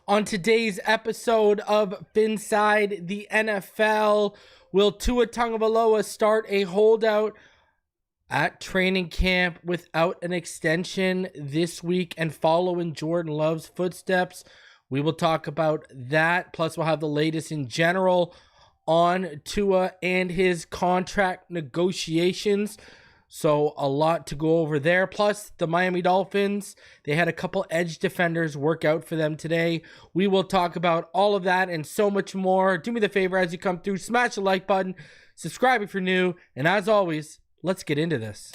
On today's episode of Phinside The NFL, will Tua Tagovailoa start a holdout at training camp without an extension this week and follow in Jordan Love's footsteps? We will talk about that. Plus, we'll have the latest in general on Tua and his contract negotiations. So a lot to go over there. Plus, the Miami Dolphins, they had a couple edge defenders work out for them today. We will talk about all of that and so much more. Do me the favor as you come through, smash the like button, subscribe if you're new, and as always, let's get into this.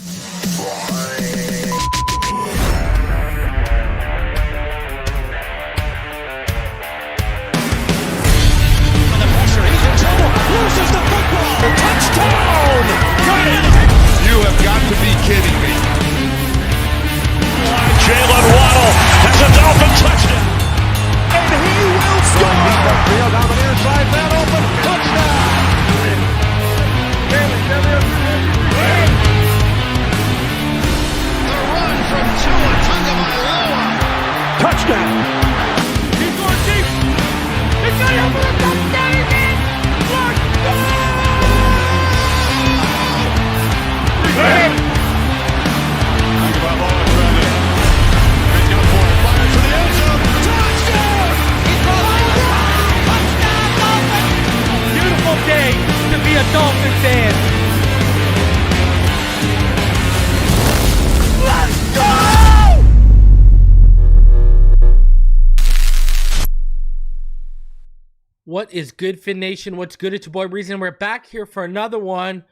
Loses the football. Touchdown! Got it! You have got to be kidding me. Jalen Waddle has a Dolphin touchdown. And he will score! Field down the near side, man open. Touchdown! The run from Tua Tagovailoa. Touchdown! He's going deep. It's not over the touchdown again. Beautiful day to be a Dolphin fan. Let's go! What is good, Fin Nation? What's good? It's your boy Reason. We're back here for another one.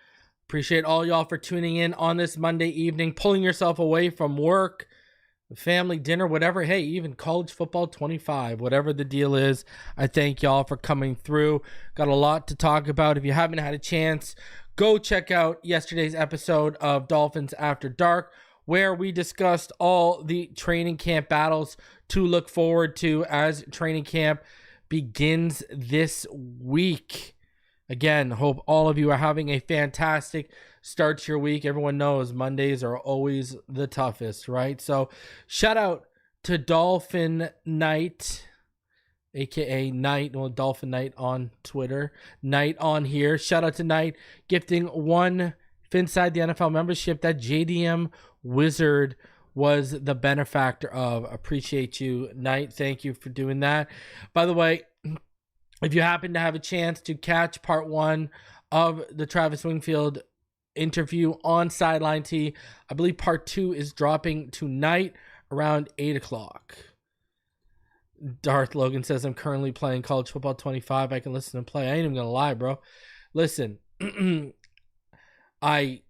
Appreciate all y'all for tuning in on this Monday evening, pulling yourself away from work, family dinner, whatever. Hey, even college football 25, whatever the deal is. I thank y'all for coming through. Got a lot to talk about. If you haven't had a chance, go check out yesterday's episode of Dolphins After Dark, where we discussed all the training camp battles to look forward to as training camp begins this week. Again, hope all of you are having a fantastic start to your week. Everyone knows Mondays are always the toughest, right? So shout out to Dolphin Night, aka Night, well, Dolphin Night on Twitter, Night on here. Shout out to Night gifting one Phinside The NFL membership that JDM Wizard was the benefactor of. Appreciate you, Night. Thank you for doing that. By the way, if you happen to have a chance to catch part one of the Travis Wingfield interview on Sideline T, I believe part two is dropping tonight around 8 o'clock. Darth Logan says, I'm currently playing college football 25. I can listen and play. I ain't even going to lie, bro. Listen, I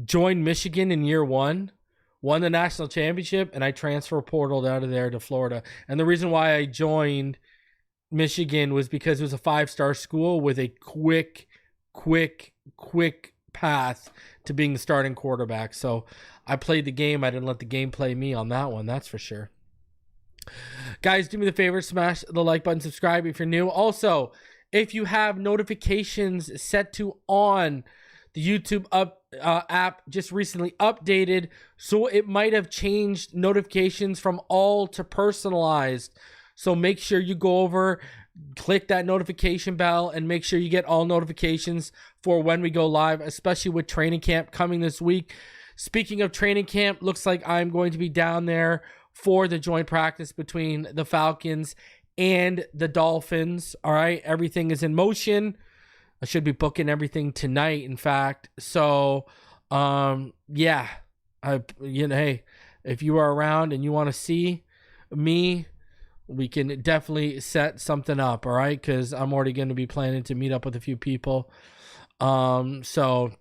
joined Michigan in year one, won the national championship, and I transfer portaled out of there to Florida. And the reason why I joined Michigan was because it was a 5-star school with a quick path to being the starting quarterback. So I played the game. I didn't let the game play me on that one. That's for sure. Guys, do me the favor, smash the like button, subscribe if you're new. Also, if you have notifications set to on, the YouTube app just recently updated, so it might have changed notifications from all to personalized. So make sure you go over, click that notification bell, and make sure you get all notifications for when we go live, especially with training camp coming this week. Speaking of training camp, looks like I'm going to be down there for the joint practice between the Falcons and the Dolphins. All right, everything is in motion. I should be booking everything tonight, in fact. So, yeah, hey, if you are around and you want to see me, we can definitely set something up, all right? Because I'm already going to be planning to meet up with a few people. So,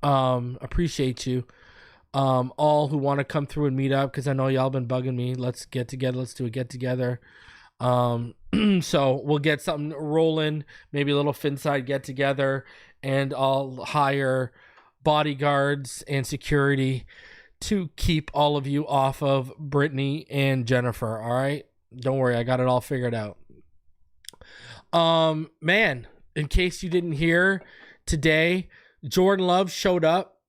appreciate you. All who want to come through and meet up, because I know y'all been bugging me. Let's get together. Let's do a get together. So we'll get something rolling, maybe a little Phinside get together, and I'll hire bodyguards and security to keep all of you off of Brittany and Jennifer. All right, don't worry, I got it all figured out. Man, in case you didn't hear today, Jordan Love showed up,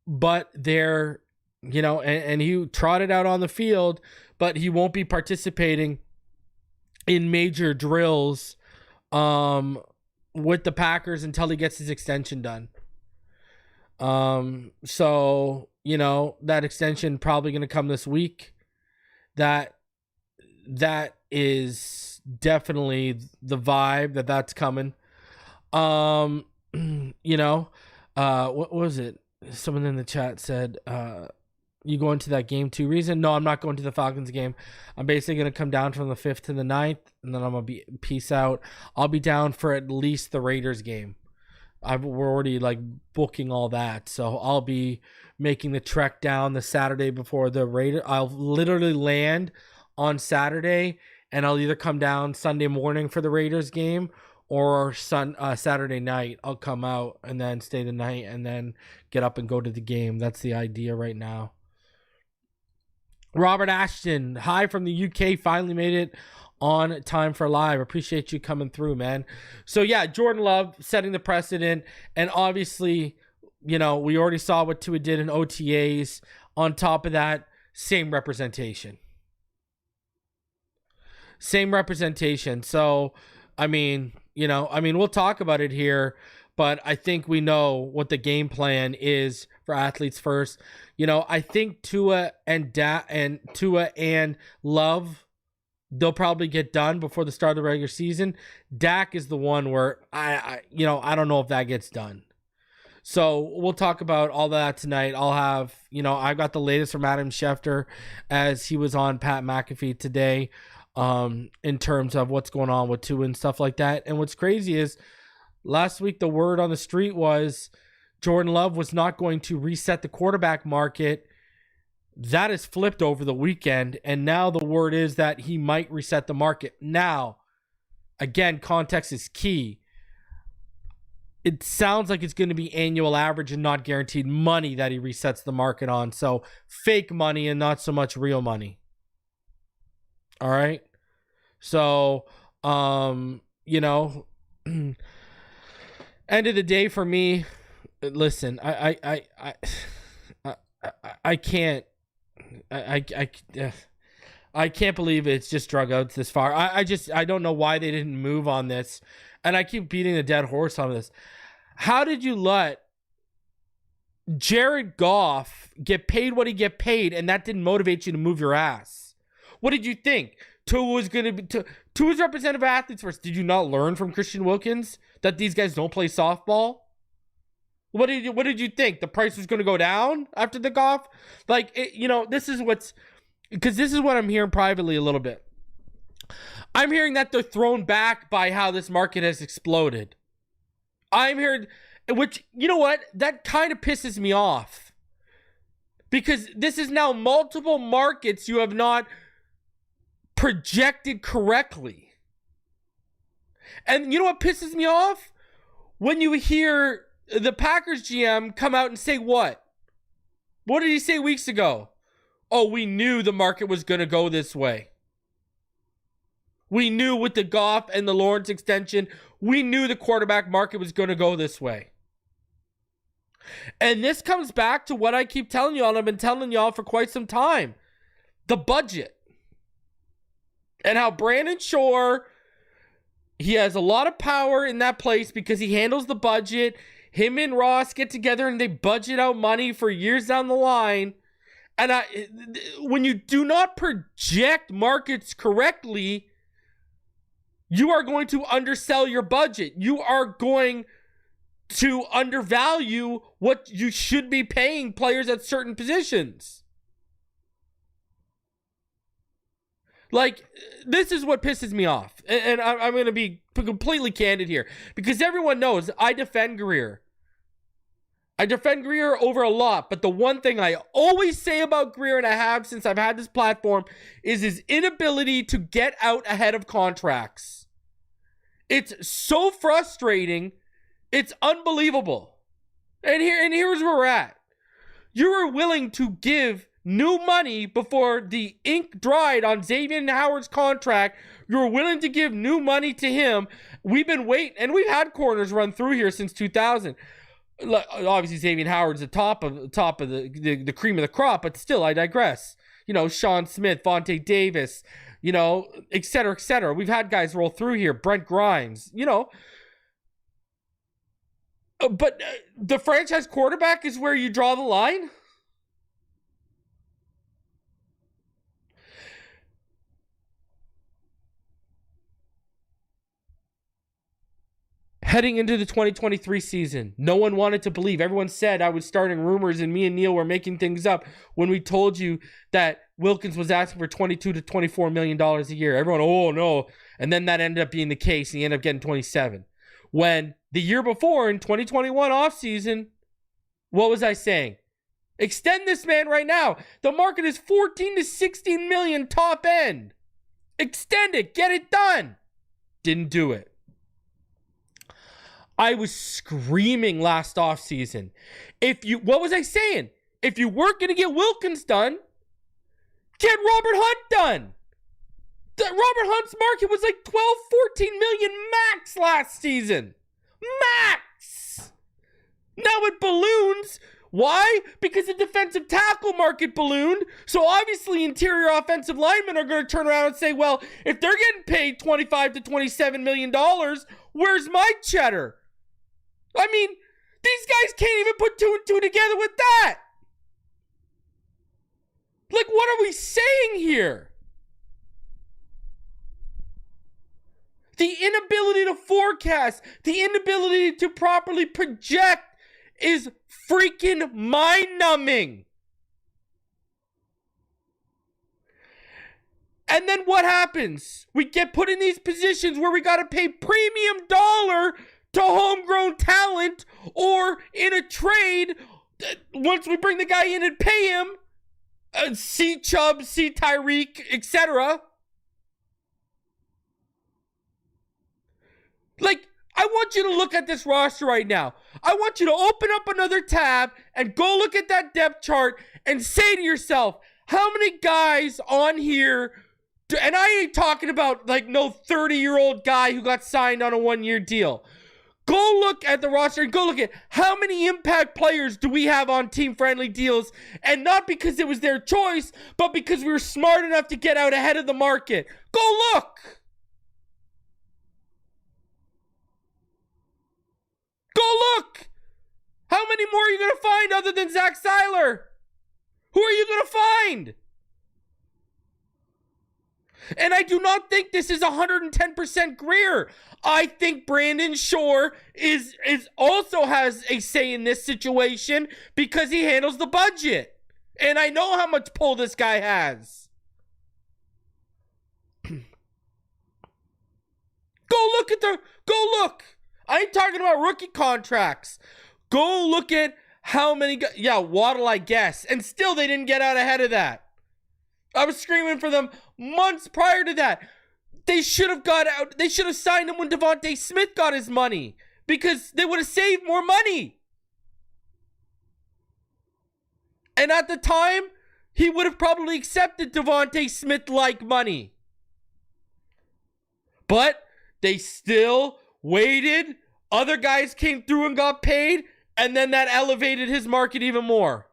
but and he trotted out on the field, but he won't be participating in major drills with the Packers until he gets his extension done. So, that extension probably going to come this week. That is definitely the vibe that's coming. What was it? Someone in the chat said, you going to that game too? Reason? No, I'm not going to the Falcons game. I'm basically going to come down from the 5th to the 9th, and then I'm going to be peace out. I'll be down for at least the Raiders game. We're already booking all that. So I'll be making the trek down the Saturday before the Raiders. I'll literally land on Saturday, and I'll either come down Sunday morning for the Raiders game, or Saturday night I'll come out and then stay the night and then get up and go to the game. That's the idea right now. Robert Ashton, hi from the UK, finally made it on time for live. Appreciate you coming through, man. So yeah, Jordan Love setting the precedent, and obviously, we already saw what Tua did in OTAs. On top of that, same representation. So, we'll talk about it here, but I think we know what the game plan is for Athletes First. I think Tua and Love, they'll probably get done before the start of the regular season. Dak is the one where I don't know if that gets done. So we'll talk about all that tonight. I'll have, I got the latest from Adam Schefter as he was on Pat McAfee today, in terms of what's going on with Tua and stuff like that. And what's crazy is last week, the word on the street was Jordan Love was not going to reset the quarterback market. That is flipped over the weekend, and now the word is that he might reset the market. Now, again, context is key. It sounds like it's going to be annual average and not guaranteed money that he resets the market on. So fake money and not so much real money. All right. So, end of the day for me, listen, I can't believe it's just drug outs this far. I don't know why they didn't move on this. And I keep beating the dead horse on this. How did you let Jared Goff get paid what he get paid, and that didn't motivate you to move your ass? What did you think? Tua was going to be Tua's representative of Athletes First. Did you not learn from Christian Wilkins that these guys don't play softball? What did you think? The price was going to go down after the Goff? This is what I'm hearing privately a little bit. I'm hearing that they're thrown back by how this market has exploded. I'm hearing, which, you know what? That kind of pisses me off. Because this is now multiple markets you have not projected correctly. And you know what pisses me off? When you hear the Packers GM come out and say what? What did he say weeks ago? Oh, we knew the market was going to go this way. We knew with the Goff and the Lawrence extension, we knew the quarterback market was going to go this way. And this comes back to what I keep telling y'all, and I've been telling y'all for quite some time. The budget. And how Brandon Shore, he has a lot of power in that place because he handles the budget. Him and Ross get together and they budget out money for years down the line. And when you do not project markets correctly, you are going to undersell your budget. You are going to undervalue what you should be paying players at certain positions. This is what pisses me off. And I'm going to be completely candid here. Because everyone knows I defend Greer. I defend Greer over a lot. But the one thing I always say about Greer, and I have since I've had this platform, is his inability to get out ahead of contracts. It's so frustrating. It's unbelievable. And here's where we're at. You were willing to give new money before the ink dried on Xavier Howard's contract. You were willing to give new money to him. We've been waiting, and we've had corners run through here since 2000. Obviously, Xavier Howard's the top of the cream of the crop, but still, I digress. Sean Smith, Vontae Davis, et cetera, et cetera. We've had guys roll through here, Brent Grimes, But the franchise quarterback is where you draw the line? Heading into the 2023 season, no one wanted to believe. Everyone said I was starting rumors and me and Neil were making things up when we told you that Wilkins was asking for $22 to $24 million a year. Everyone, oh no. And then that ended up being the case. He ended up getting 27. When the year before in 2021 offseason, what was I saying? Extend this man right now. The market is 14 to 16 million top end. Extend it. Get it done. Didn't do it. I was screaming last offseason. What was I saying? If you weren't going to get Wilkins done, get Robert Hunt done. Robert Hunt's market was like 12, 14 million max last season. Max! Now it balloons. Why? Because the defensive tackle market ballooned. So obviously interior offensive linemen are going to turn around and say, well, if they're getting paid $25 to $27 million, where's my cheddar? I mean, these guys can't even put 2 and 2 together with that. Like, what are we saying here? The inability to forecast, the inability to properly project is freaking mind-numbing. And then what happens? We get put in these positions where we got to pay premium dollar to homegrown talent, or in a trade, once we bring the guy in and pay him, see Chubb, see Tyreek, etc. Like, I want you to look at this roster right now. I want you to open up another tab and go look at that depth chart and say to yourself, how many guys on here, and I ain't talking about like no 30-year-old guy who got signed on a 1-year deal. Go look at the roster and go look at how many impact players do we have on team-friendly deals, and not because it was their choice, but because we were smart enough to get out ahead of the market. Go look. Go look. How many more are you going to find other than Zach Seiler? Who are you going to find? And I do not think this is 110% Greer. I think Brandon Shore is also has a say in this situation because he handles the budget. And I know how much pull this guy has. Go look. I ain't talking about rookie contracts. Go look at how many Waddle, I guess. And still they didn't get out ahead of that. I was screaming for them months prior to that. They should have got out. They should have signed him when Devontae Smith got his money, because they would have saved more money. And at the time, he would have probably accepted Devontae Smith-like money. But they still waited. Other guys came through and got paid, and then that elevated his market even more.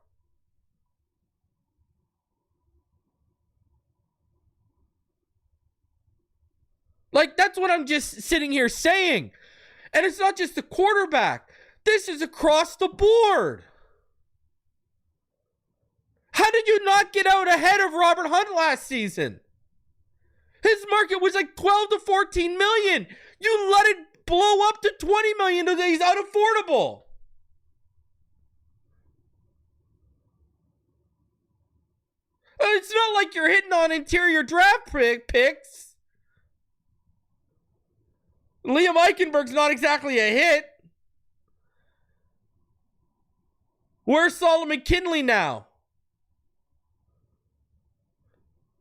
Like, that's what I'm just sitting here saying. And it's not just the quarterback. This is across the board. How did you not get out ahead of Robert Hunt last season? His market was like 12 to 14 million. You let it blow up to 20 million today. He's unaffordable. It's not like you're hitting on interior draft picks. Liam Eichenberg's not exactly a hit. Where's Solomon Kinley now?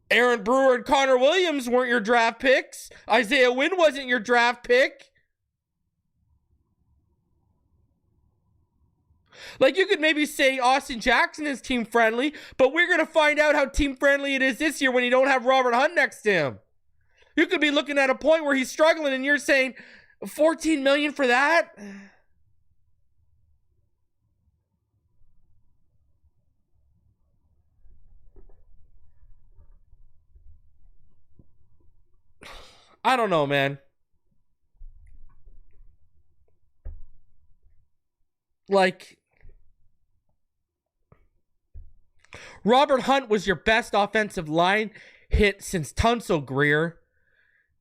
Aaron Brewer and Connor Williams weren't your draft picks. Isaiah Wynn wasn't your draft pick. Like, you could maybe say Austin Jackson is team friendly, but we're going to find out how team friendly it is this year when you don't have Robert Hunt next to him. You could be looking at a point where he's struggling and you're saying $14 million for that? I don't know, man. Like, Robert Hunt was your best offensive line hit since Tunsil Greer,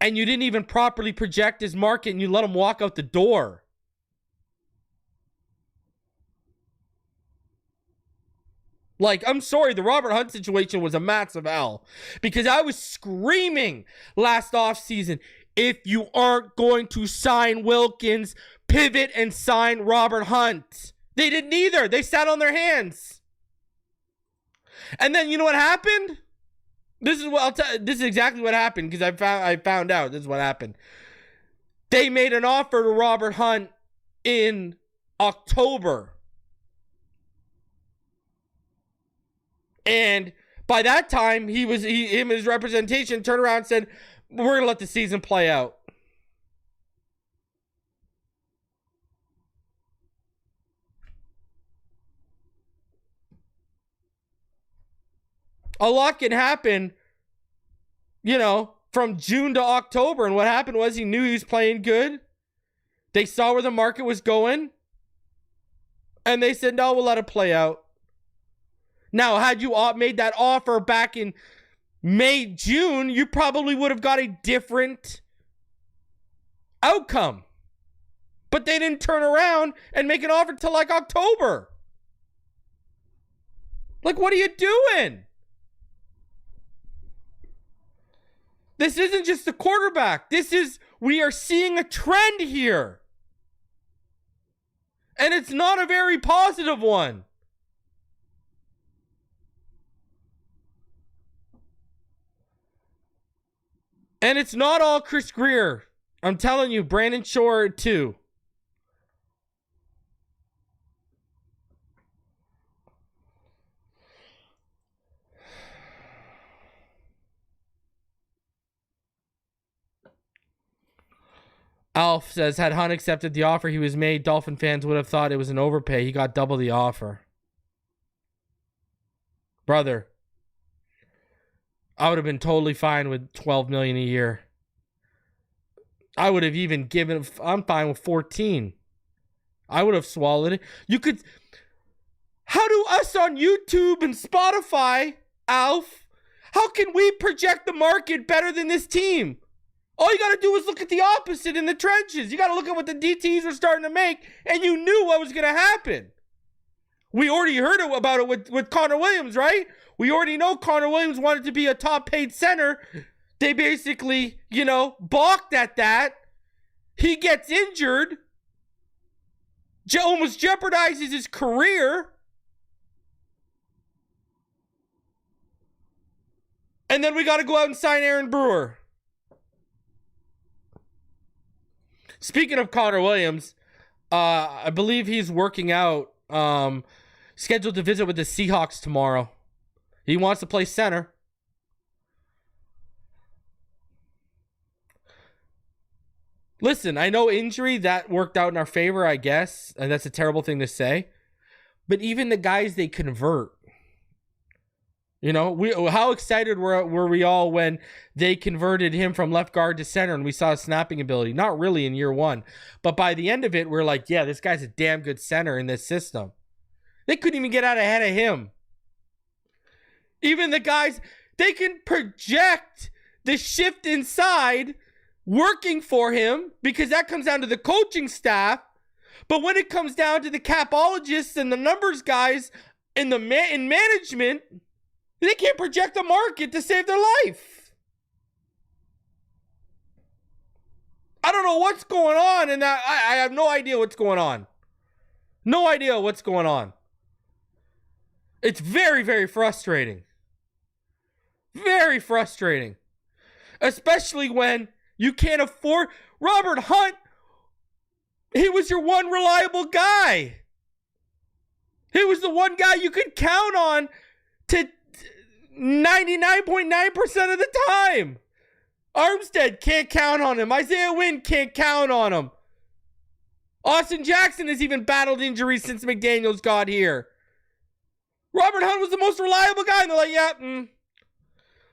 and you didn't even properly project his market, and you let him walk out the door. Like, I'm sorry, the Robert Hunt situation was a massive L, because I was screaming last offseason, if you aren't going to sign Wilkins, pivot and sign Robert Hunt. They didn't either. They sat on their hands. And then you know what happened? This is exactly what happened, because I found out this is what happened. They made an offer to Robert Hunt in October. And by that time, him and his representation turned around and said, we're going to let the season play out. A lot can happen, you know, from June to October. And what happened was he knew he was playing good. They saw where the market was going. And they said, no, we'll let it play out. Now, had you made that offer back in May, June, you probably would have got a different outcome. But they didn't turn around and make an offer till like October. Like, what are you doing? This isn't just the quarterback. We are seeing a trend here. And it's not a very positive one. And it's not all Chris Greer. I'm telling you, Brandon Shore too. Alf says, had Hunt accepted the offer he was made, Dolphin fans would have thought it was an overpay. He got double the offer. Brother, I would have been totally fine with $12 million a year. I would have even given, I'm fine with 14. I would have swallowed it. You could, how do us on YouTube and Spotify, Alf, how can we project the market better than this team? All you got to do is look at the opposite in the trenches. You got to look at what the DTs were starting to make, and you knew what was going to happen. We already heard about it with Connor Williams, right? We already know Connor Williams wanted to be a top-paid center. They basically, balked at that. He gets injured. Almost jeopardizes his career. And then we got to go out and sign Aaron Brewer. Speaking of Connor Williams, I believe he's working out, scheduled to visit with the Seahawks tomorrow. He wants to play center. Listen, I know injury, that worked out in our favor, I guess, and that's a terrible thing to say. But even the guys they convert, how excited were we all when they converted him from left guard to center and we saw his snapping ability? Not really in year one. But by the end of it, we're like, yeah, this guy's a damn good center in this system. They couldn't even get out ahead of him. Even the guys, they can project the shift inside working for him because that comes down to the coaching staff. But when it comes down to the capologists and the numbers guys in management, they can't project the market to save their life. I don't know what's going on, and I have no idea what's going on. No idea what's going on. It's very, very frustrating. Very frustrating. Especially when you can't afford... Robert Hunt, he was your one reliable guy. He was the one guy you could count on to 99.9% of the time. Armstead can't count on him. Isaiah Wynn can't count on him. Austin Jackson has even battled injuries since McDaniels got here. Robert Hunt was the most reliable guy, and they're like, yeah.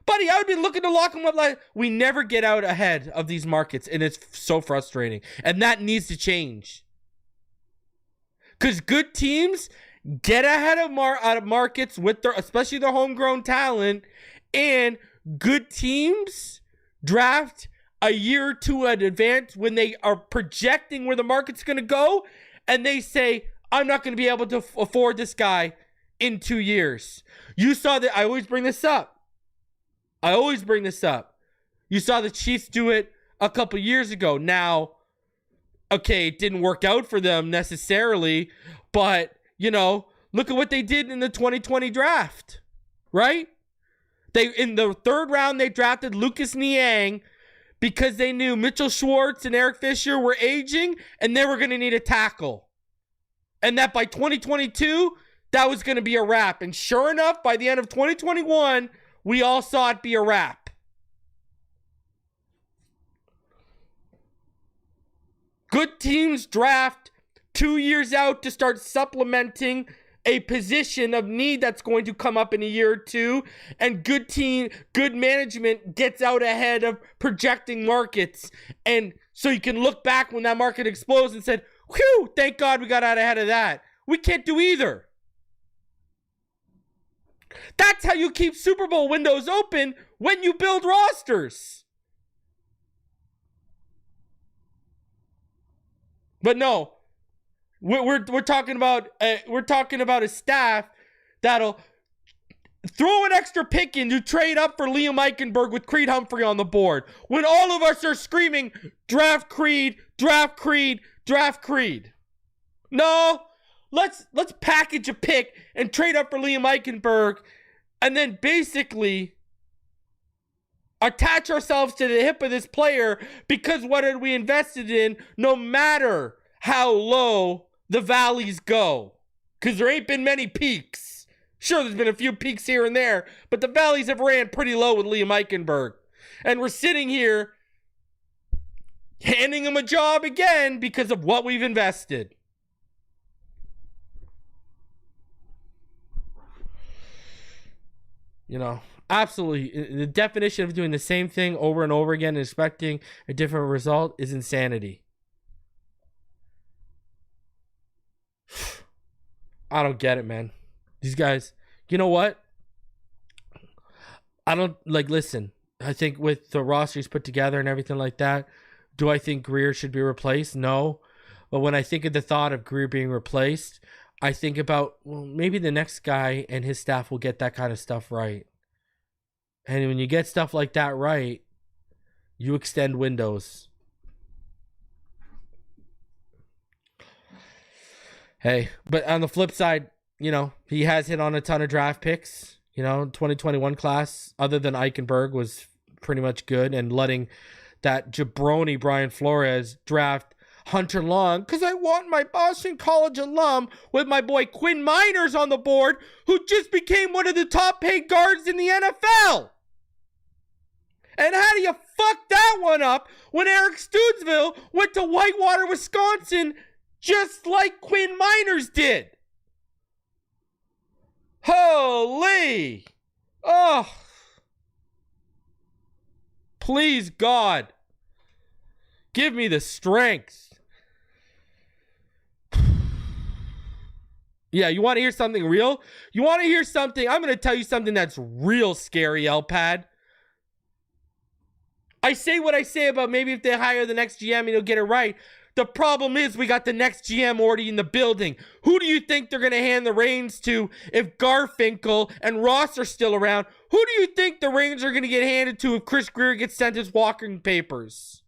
Buddy, I would be looking to lock him up. Like, we never get out ahead of these markets, and it's so frustrating. And that needs to change. Because good teams get ahead of markets with their, especially their homegrown talent, and good teams draft a year or two in advance when they are projecting where the market's going to go, and they say, I'm not going to be able to afford this guy in 2 years. You saw that. I always bring this up. You saw the Chiefs do it a couple years ago. Now, okay, it didn't work out for them necessarily, but, you know, look at what they did in the 2020 draft, right? In the third round, they drafted Lucas Niang because they knew Mitchell Schwartz and Eric Fisher were aging and they were going to need a tackle. And that by 2022, that was going to be a wrap. And sure enough, by the end of 2021, we all saw it be a wrap. Good teams draft 2 years out to start supplementing a position of need that's going to come up in a year or two. And good management gets out ahead of projecting markets. And so you can look back when that market explodes and said, whew, thank God we got out ahead of that. We can't do either. That's how you keep Super Bowl windows open when you build rosters. But no, we're talking about a staff that'll throw an extra pick in to trade up for Liam Eichenberg with Creed Humphrey on the board when all of us are screaming, draft Creed, draft Creed, draft Creed. No. Let's package a pick and trade up for Liam Eichenberg and then basically attach ourselves to the hip of this player because what are we invested in no matter how low the valleys go. Because there ain't been many peaks. Sure, there's been a few peaks here and there, but the valleys have ran pretty low with Liam Eichenberg. And we're sitting here handing him a job again because of what we've invested. You know, absolutely. The definition of doing the same thing over and over again and expecting a different result is insanity. I don't get it, man. These guys, you know what? Listen, I think with the rosters put together and everything like that, do I think Greer should be replaced? No. But when I think of the thought of Greer being replaced, I think about, well, maybe the next guy and his staff will get that kind of stuff right. And when you get stuff like that right, you extend windows. Hey, but on the flip side, you know, he has hit on a ton of draft picks. You know, 2021 class, other than Eichenberg, was pretty much good. And letting that jabroni Brian Flores draft Hunter Long, because I want my Boston College alum with my boy Quinn Miners on the board, who just became one of the top paid guards in the NFL. And how do you fuck that one up when Eric Stoodsville went to Whitewater, Wisconsin, just like Quinn Miners did? Holy! Oh. Please, God. Give me the strength. Yeah, you want to hear something real? You want to hear something? I'm going to tell you something that's real scary, L-Pad. I say what I say about maybe if they hire the next GM and he'll get it right. The problem is we got the next GM already in the building. Who do you think they're going to hand the reins to if Garfinkel and Ross are still around? Who do you think the reins are going to get handed to if Chris Grier gets sent his walking papers?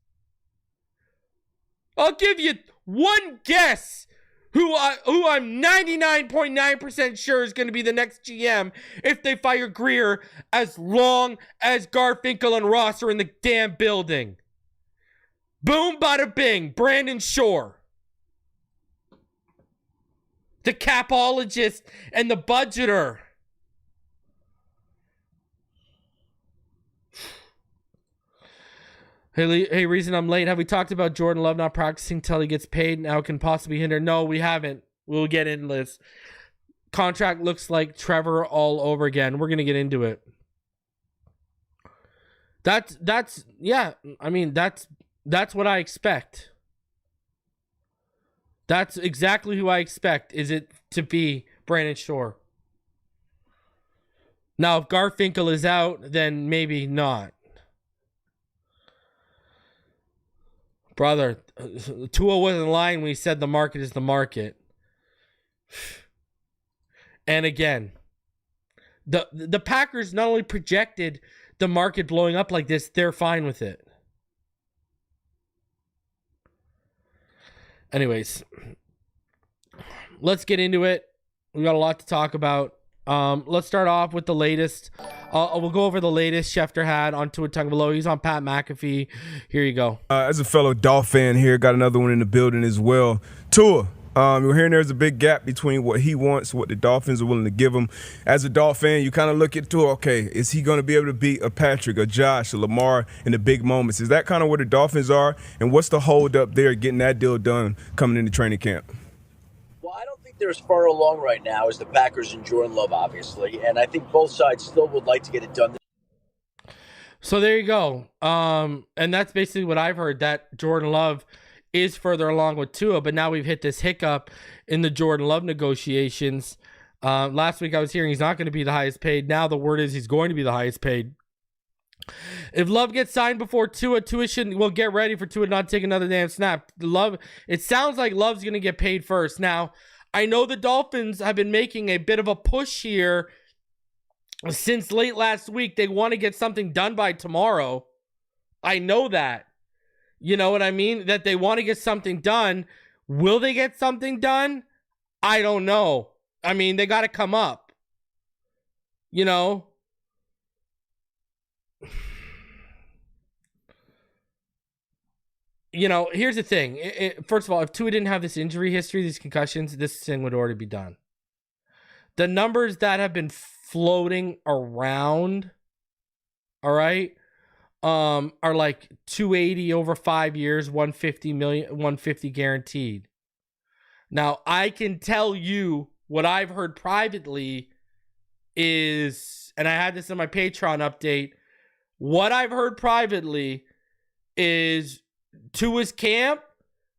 I'll give you one guess who I'm 99.9% sure is going to be the next GM if they fire Grier as long as Garfinkel and Ross are in the damn building. Boom, bada bing, Brandon Shore. The capologist and the budgeter. Hey, reason I'm late. Have we talked about Jordan Love not practicing till he gets paid? Now it can possibly hinder. No, we haven't. We'll get into this. Contract looks like Trevor all over again. We're going to get into it. That's yeah. I mean, that's what I expect. That's exactly who I expect. Is it to be Brandon Shore? Now, if Garfinkel is out, then maybe not. Brother, Tua wasn't lying when he said the market is the market. And again, the Packers not only projected the market blowing up like this, they're fine with it. Anyways, let's get into it. We got a lot to talk about. Let's start off with the latest. We'll go over the latest Schefter had on Tua Tagovailoa. He's on Pat McAfee. Here you go. As a fellow Dolphin fan here, got another one in the building as well. Tua, we're hearing there's a big gap between what he wants, what the Dolphins are willing to give him. As a Dolphin fan, you kind of look at Tua, okay, is he going to be able to beat a Patrick, a Josh, a Lamar in the big moments? Is that kind of where the Dolphins are? And what's the hold up there getting that deal done coming into training camp? Well, I don't think they're as far along right now as the Packers and Jordan Love, obviously. And I think both sides still would like to get it done. So there you go. And that's basically what I've heard, that Jordan Love is further along with Tua, but now we've hit this hiccup in the Jordan Love negotiations. Last week I was hearing he's not going to be the highest paid. Now the word is he's going to be the highest paid. If Love gets signed before Tua shouldn't. Well, get ready for Tua not take another damn snap. Love. It sounds like Love's going to get paid first. Now, I know the Dolphins have been making a bit of a push here since late last week. They want to get something done by tomorrow. I know that. You know what I mean? That they want to get something done. Will they get something done? I don't know. I mean, they got to come up. You know? You know, here's the thing. First of all, if Tua didn't have this injury history, these concussions, this thing would already be done. The numbers that have been floating around, all right, are like 280 over 5 years, 150 guaranteed. Now, I can tell you what I've heard privately is, and I had this in my Patreon update, what I've heard privately is Tua's camp,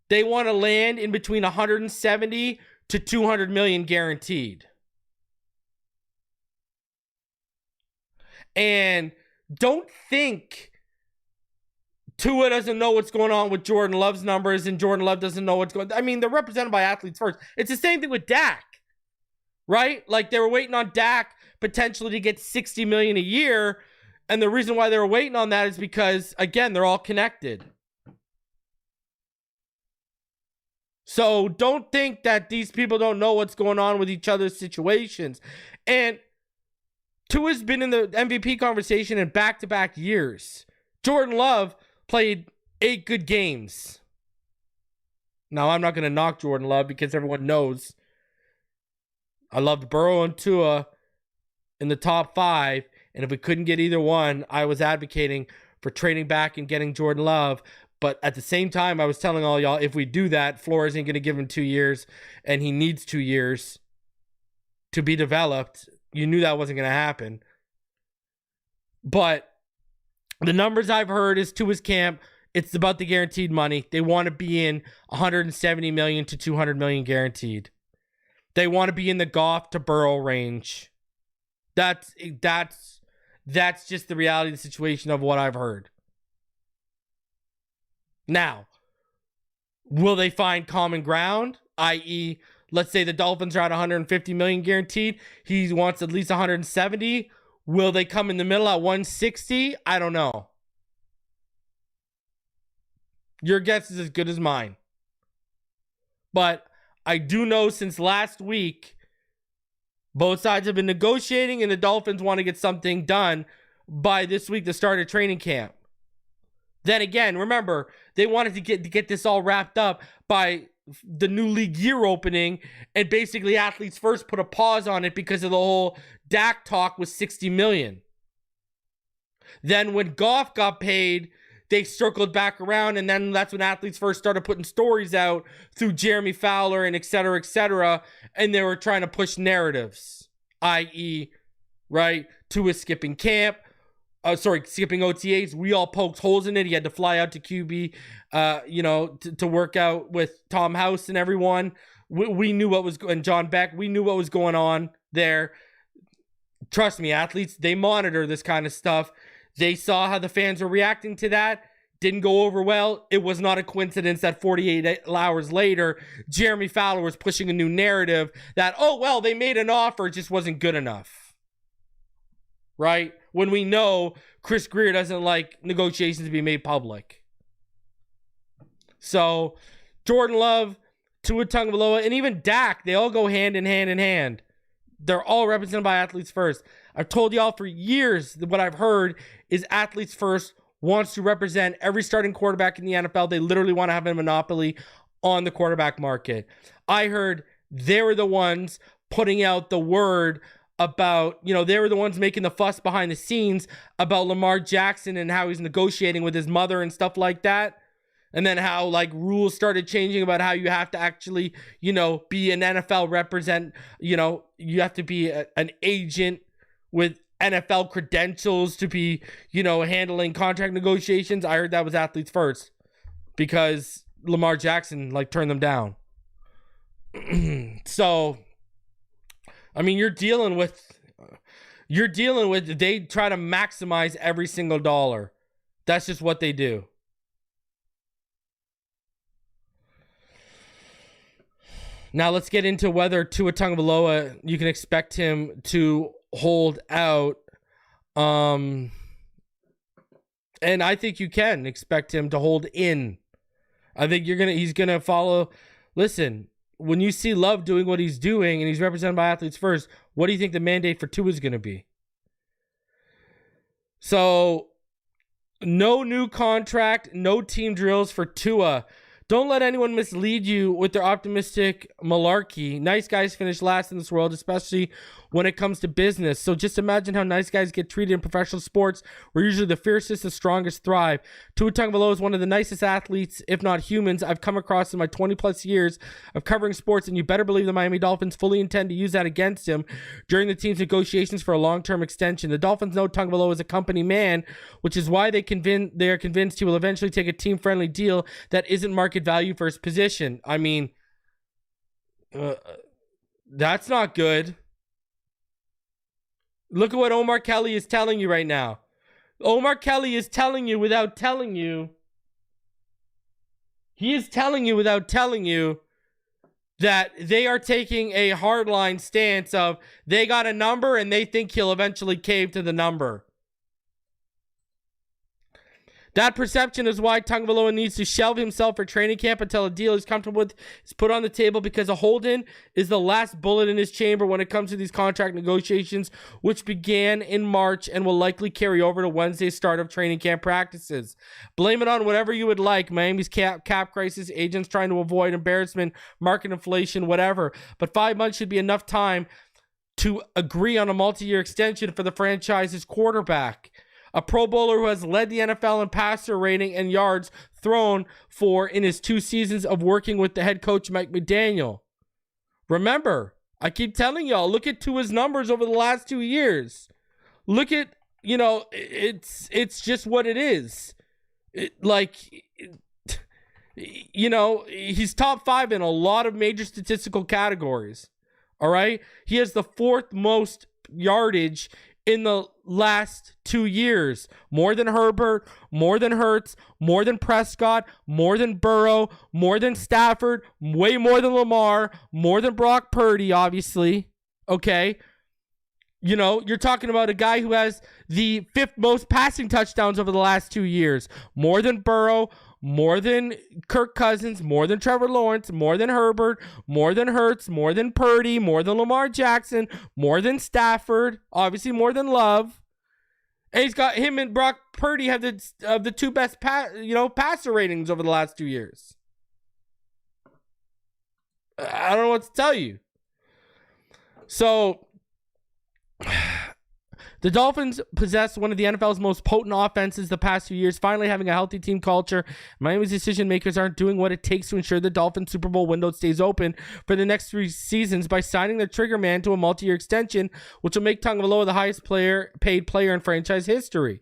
they want to land in between 170 to 200 million guaranteed. And don't think Tua doesn't know what's going on with Jordan Love's numbers and Jordan Love doesn't know what's going on. I mean, they're represented by athletes first. It's the same thing with Dak, right? Like they were waiting on Dak potentially to get 60 million a year. And the reason why they were waiting on that is because, again, they're all connected. So don't think that these people don't know what's going on with each other's situations. And Tua's been in the MVP conversation in back-to-back years. Jordan Love played 8 good games. Now, I'm not going to knock Jordan Love because everyone knows I loved Burrow and Tua in the top 5. And if we couldn't get either one, I was advocating for trading back and getting Jordan Love. But at the same time, I was telling all y'all, if we do that, Flores ain't going to give him 2 years, and he needs 2 years to be developed. You knew that wasn't going to happen. But the numbers I've heard is to his camp, it's about the guaranteed money. They want to be in 170 million to 200 million guaranteed. They want to be in the Goff to Burrow range. That's just the reality of the situation of what I've heard. Now, will they find common ground? I.e., let's say the Dolphins are at 150 million guaranteed. He wants at least 170. Will they come in the middle at 160? I don't know. Your guess is as good as mine. But I do know since last week, both sides have been negotiating and the Dolphins want to get something done by this week, the start of training camp. Then again, remember, they wanted to get this all wrapped up by the new league year opening, and basically athletes first put a pause on it because of the whole Dak talk with 60 million. Then when Goff got paid, they circled back around, and then that's when athletes first started putting stories out through Jeremy Fowler and et cetera, and they were trying to push narratives, i.e., right, Tua skipping camp, skipping OTAs. We all poked holes in it. He had to fly out to QB, to work out with Tom House and everyone. We knew what was and John Beck. We knew what was going on there. Trust me, athletes, they monitor this kind of stuff. They saw how the fans were reacting to that. Didn't go over well. It was not a coincidence that 48 hours later, Jeremy Fowler was pushing a new narrative that, oh, well, they made an offer. It just wasn't good enough. Right? When we know Chris Greer doesn't like negotiations to be made public. So, Jordan Love, Tua Tagovailoa, and even Dak, they all go hand in hand. They're all represented by Athletes First. I've told y'all for years that what I've heard is Athletes First wants to represent every starting quarterback in the NFL. They literally want to have a monopoly on the quarterback market. I heard they were the ones putting out the word about, they were the ones making the fuss behind the scenes about Lamar Jackson and how he's negotiating with his mother and stuff like that. And then how rules started changing about how you have to actually, be an NFL represent, you have to be an agent with NFL credentials to be, handling contract negotiations. I heard that was Athletes First because Lamar Jackson turned them down. So, I mean, you're dealing with, they try to maximize every single dollar. That's just what they do. Now let's get into whether Tua Tagovailoa, you can expect him to hold out. And I think you can expect him to hold in. I think he's gonna follow. Listen, when you see Love doing what he's doing and he's represented by Athletes First, what do you think the mandate for Tua is gonna be? So, no new contract, no team drills for Tua. Don't let anyone mislead you with their optimistic malarkey. Nice guys finish last in this world, especially when it comes to business. So just imagine how nice guys get treated in professional sports, where usually the fiercest and strongest thrive. Tua Tagovailoa is one of the nicest athletes, if not humans, I've come across in my 20 plus years of covering sports, and you better believe the Miami Dolphins fully intend to use that against him during the team's negotiations for a long-term extension. The Dolphins know Tagovailoa is a company man, which is why they are convinced he will eventually take a team-friendly deal that isn't market value for his position. I mean, that's not good. Look at what Omar Kelly is telling you right now. Omar Kelly is telling you without telling you. He is telling you without telling you that they are taking a hardline stance of they got a number and they think he'll eventually cave to the number. That perception is why Tagovailoa needs to shelve himself for training camp until a deal he's comfortable with is put on the table, because a hold-in is the last bullet in his chamber when it comes to these contract negotiations, which began in March and will likely carry over to Wednesday's start of training camp practices. Blame it on whatever you would like, Miami's cap crisis, agents trying to avoid embarrassment, market inflation, whatever. But 5 months should be enough time to agree on a multi-year extension for the franchise's quarterback. A Pro Bowler who has led the NFL in passer rating and yards thrown for in his 2 seasons of working with the head coach Mike McDaniel. Remember, I keep telling y'all, look at Tua's numbers over the last 2 years. Look at, it's just what it is. He's top 5 in a lot of major statistical categories. All right? He has the 4th most yardage in the last 2 years. More than Herbert, more than Hurts, more than Prescott, more than Burrow, more than Stafford, way more than Lamar, more than Brock Purdy, obviously. Okay? You're talking about a guy who has the 5th most passing touchdowns over the last 2 years. More than Burrow, more than Kirk Cousins, more than Trevor Lawrence, more than Herbert, more than Hurts, more than Purdy, more than Lamar Jackson, more than Stafford, obviously more than Love. And he's got him and Brock Purdy have the 2 best passer ratings over the last 2 years. I don't know what to tell you. So The Dolphins possess one of the NFL's most potent offenses the past few years, finally having a healthy team culture. Miami's decision makers aren't doing what it takes to ensure the Dolphins Super Bowl window stays open for the next 3 seasons by signing their trigger man to a multi-year extension, which will make Tagovailoa the highest paid player in franchise history.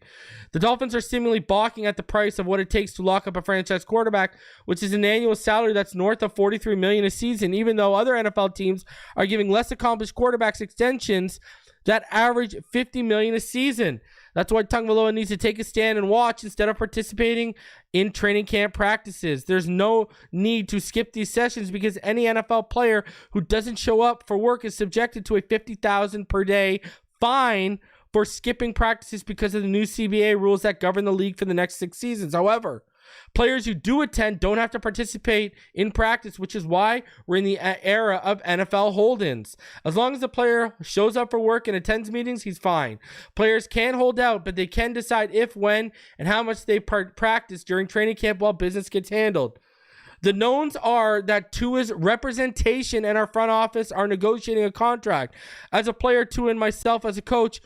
The Dolphins are seemingly balking at the price of what it takes to lock up a franchise quarterback, which is an annual salary that's north of $43 million a season, even though other NFL teams are giving less accomplished quarterbacks extensions that average $50 million a season. That's why Tagovailoa needs to take a stand and watch instead of participating in training camp practices. There's no need to skip these sessions because any NFL player who doesn't show up for work is subjected to a $50,000 per day fine for skipping practices because of the new CBA rules that govern the league for the next 6 seasons. However, players who do attend don't have to participate in practice, which is why we're in the era of NFL hold-ins. As long as the player shows up for work and attends meetings, he's fine. Players can hold out, but they can decide if, when, and how much they practice during training camp while business gets handled. The knowns are that Tua's representation and our front office are negotiating a contract. As a player, Tua and myself as a coach,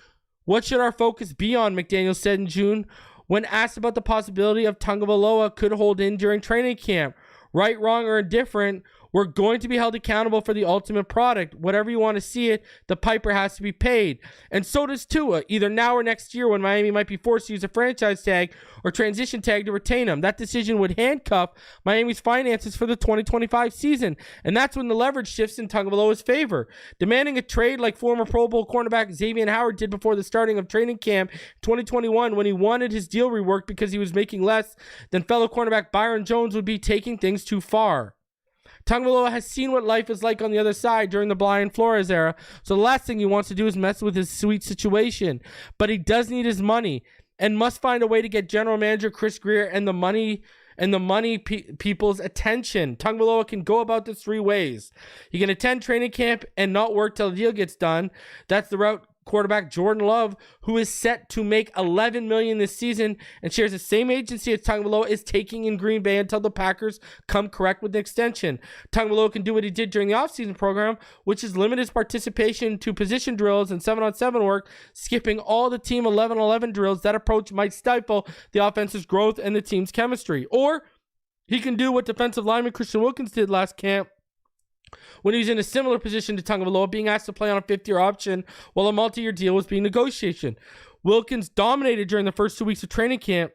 what should our focus be on, McDaniel said in June when asked about the possibility of Tagovailoa could hold in during training camp. Right, wrong, or indifferent, we're going to be held accountable for the ultimate product. Whatever you want to see it, the piper has to be paid. And so does Tua, either now or next year when Miami might be forced to use a franchise tag or transition tag to retain him. That decision would handcuff Miami's finances for the 2025 season. And that's when the leverage shifts in Tagovailoa's favor. Demanding a trade like former Pro Bowl cornerback Xavier Howard did before the starting of training camp 2021 when he wanted his deal reworked because he was making less than fellow cornerback Byron Jones would be taking things too far. Tagovailoa has seen what life is like on the other side during the Brian Flores era, so the last thing he wants to do is mess with his sweet situation. But he does need his money and must find a way to get general manager Chris Grier and the money people's attention. Tagovailoa can go about this 3 ways. He can attend training camp and not work till the deal gets done. That's the route quarterback Jordan Love, who is set to make $11 million this season and shares the same agency as Tagovailoa, is taking in Green Bay until the Packers come correct with the extension. Tagovailoa can do what he did during the offseason program, which is limit his participation to position drills and 7-on-7 work, skipping all the team 11-on-11 drills. That approach might stifle the offense's growth and the team's chemistry. Or he can do what defensive lineman Christian Wilkins did last camp, when he was in a similar position to Tagovailoa, being asked to play on a 5th-year option while a multi-year deal was being negotiated. Wilkins dominated during the first 2 weeks of training camp,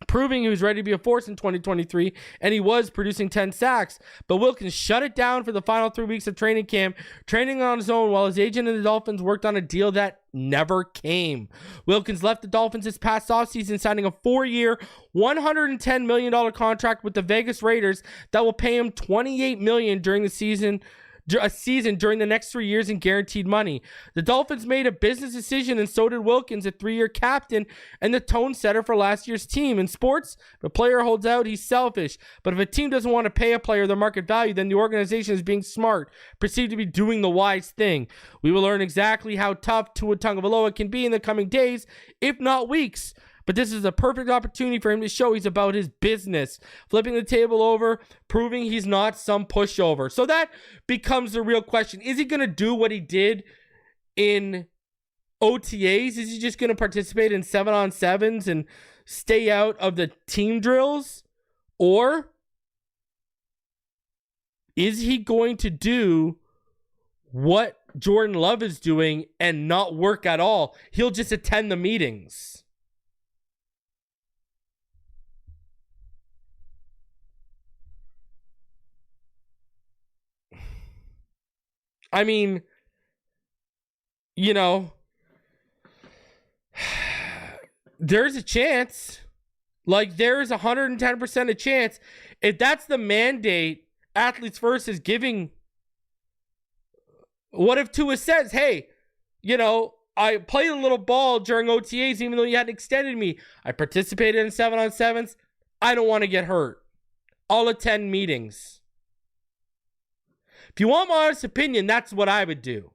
proving he was ready to be a force in 2023, and he was producing 10 sacks. But Wilkins shut it down for the final 3 weeks of training camp, training on his own while his agent and the Dolphins worked on a deal that never came. Wilkins left the Dolphins this past offseason, signing a 4-year, $110 million contract with the Vegas Raiders that will pay him $28 million during the season during the next 3 years in guaranteed money. The Dolphins made a business decision, and so did Wilkins, a 3-year captain and the tone setter for last year's team. In sports, if a player holds out, he's selfish. But if a team doesn't want to pay a player their market value, then the organization is being smart, perceived to be doing the wise thing. We will learn exactly how tough Tua Tagovailoa can be in the coming days, if not weeks. But this is a perfect opportunity for him to show he's about his business, flipping the table over, proving he's not some pushover. So that becomes the real question. Is he going to do what he did in OTAs? Is he just going to participate in 7-on-7s and stay out of the team drills? Or is he going to do what Jordan Love is doing and not work at all? He'll just attend the meetings. I mean, you know, there's a chance. Like, there's 110% a chance. If that's the mandate Athletes First is giving, what if Tua says, hey, you know, I played a little ball during OTAs even though you hadn't extended me. I participated in 7-on-7s. I don't want to get hurt. I'll attend meetings. If you want my honest opinion, that's what I would do.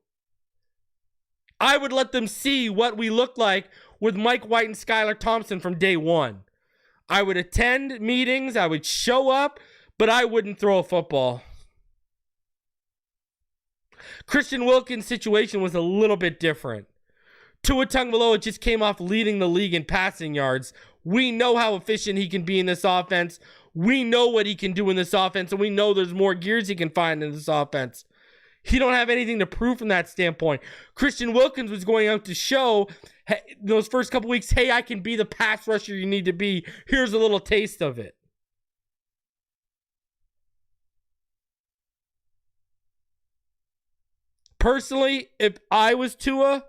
I would let them see what we look like with Mike White and Skylar Thompson from day one. I would attend meetings, I would show up, but I wouldn't throw a football. Christian Wilkins' situation was a little bit different. Tua Tagovailoa just came off leading the league in passing yards. We know how efficient he can be in this offense. We know what he can do in this offense, and we know there's more gears he can find in this offense. He don't have anything to prove from that standpoint. Christian Wilkins was going out to show those first couple weeks, hey, I can be the pass rusher you need to be. Here's a little taste of it. Personally, if I was Tua,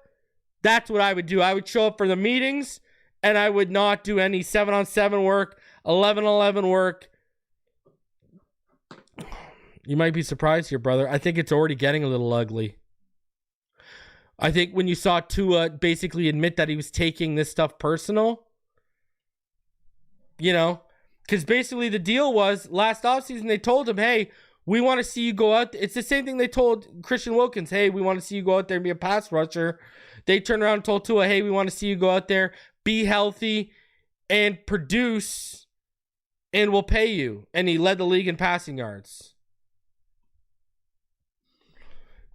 that's what I would do. I would show up for the meetings, and I would not do any 7-on-7 work, 11-on-11 work. You might be surprised here, brother. I think it's already getting a little ugly. I think when you saw Tua basically admit that he was taking this stuff personal, because basically the deal was last offseason they told him, hey, we want to see you go out. It's the same thing they told Christian Wilkins. Hey, we want to see you go out there and be a pass rusher. They turned around and told Tua, hey, we want to see you go out there, be healthy, and produce, and we'll pay you. And he led the league in passing yards.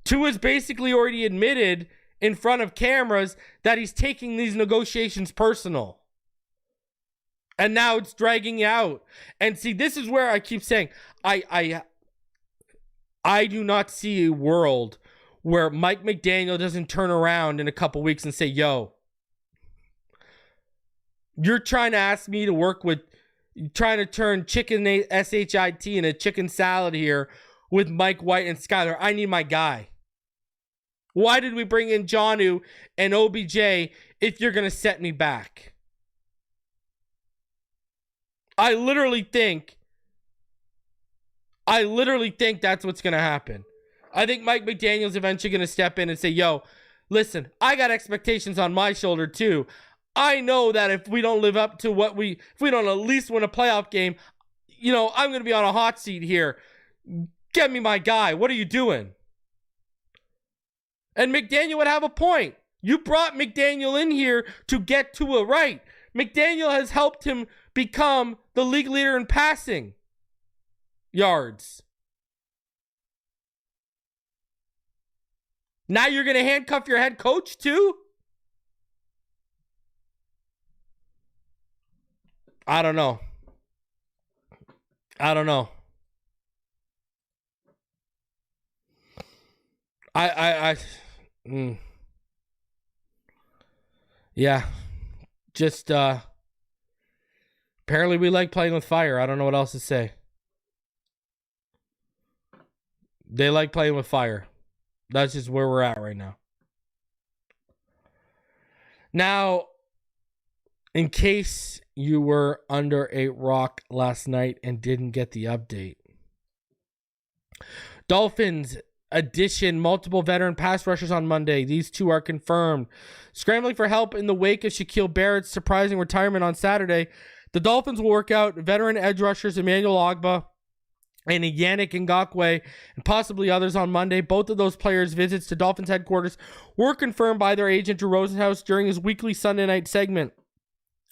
Tua's basically already admitted in front of cameras that he's taking these negotiations personal. And now it's dragging out. And see, this is where I keep saying, I do not see a world where Mike McDaniel doesn't turn around in a couple weeks and say, yo, you're trying to ask me to work with, trying to turn chicken SHIT into chicken salad here with Mike White and Skyler. I need my guy. Why did we bring in Jonnu and OBJ if you're going to set me back? I literally think that's what's going to happen. I think Mike McDaniel's eventually going to step in and say, yo, listen, I got expectations on my shoulder too. I know that if we don't live up to if we don't at least win a playoff game, I'm going to be on a hot seat here. Get me my guy. What are you doing? And McDaniel would have a point. You brought McDaniel in here to get Tua right. McDaniel has helped him become the league leader in passing yards. Now you're going to handcuff your head coach too? I don't know. Yeah. Just, apparently we like playing with fire. I don't know what else to say. They like playing with fire. That's just where we're at right now. Now, in case you were under a rock last night and didn't get the update, Dolphins addition multiple veteran pass rushers on Monday. These two are confirmed. Scrambling for help in the wake of Shaquille Barrett's surprising retirement on Saturday, the Dolphins will work out veteran edge rushers Emmanuel Ogbah and Yannick Ngakoue, and possibly others on Monday. Both of those players' visits to Dolphins headquarters were confirmed by their agent Drew Rosenhaus during his weekly Sunday night segment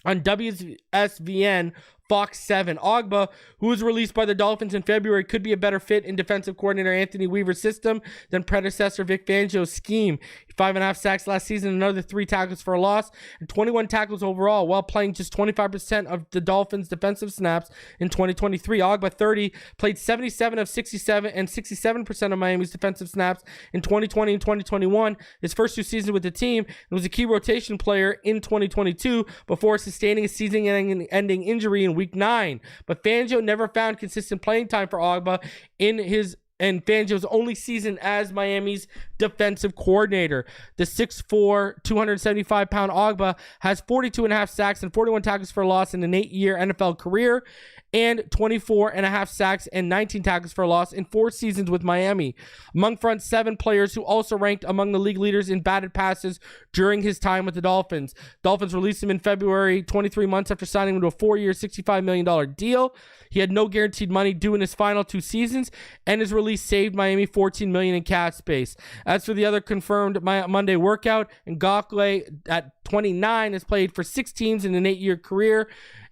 on WSVN Fox 7. Ogbah, who was released by the Dolphins in February, could be a better fit in defensive coordinator Anthony Weaver's system than predecessor Vic Fangio's scheme. 5.5 sacks last season, another 3 tackles for a loss, and 21 tackles overall, while playing just 25% of the Dolphins' defensive snaps in 2023. Ogbah, 30, played 77 of 67 and 67% of Miami's defensive snaps in 2020 and 2021. His first 2 seasons with the team, and was a key rotation player in 2022 before sustaining a season-ending injury in Week 9. But Fangio never found consistent playing time for Ogbah in Fangio's only season as Miami's defensive coordinator. The 6'4", 275-pound Ogbah has 42.5 sacks and 41 tackles for a loss in an 8-year NFL career, and 24.5 sacks and 19 tackles for a loss in 4 seasons with Miami. Among front 7 players who also ranked among the league leaders in batted passes during his time with the Dolphins. Dolphins released him in February, 23 months after signing him to a 4-year, $65 million deal. He had no guaranteed money due in his final 2 seasons, and his release saved Miami $14 million in cap space. As for the other confirmed Monday workout, Ngakoue at 29 has played for 6 teams in an 8-year career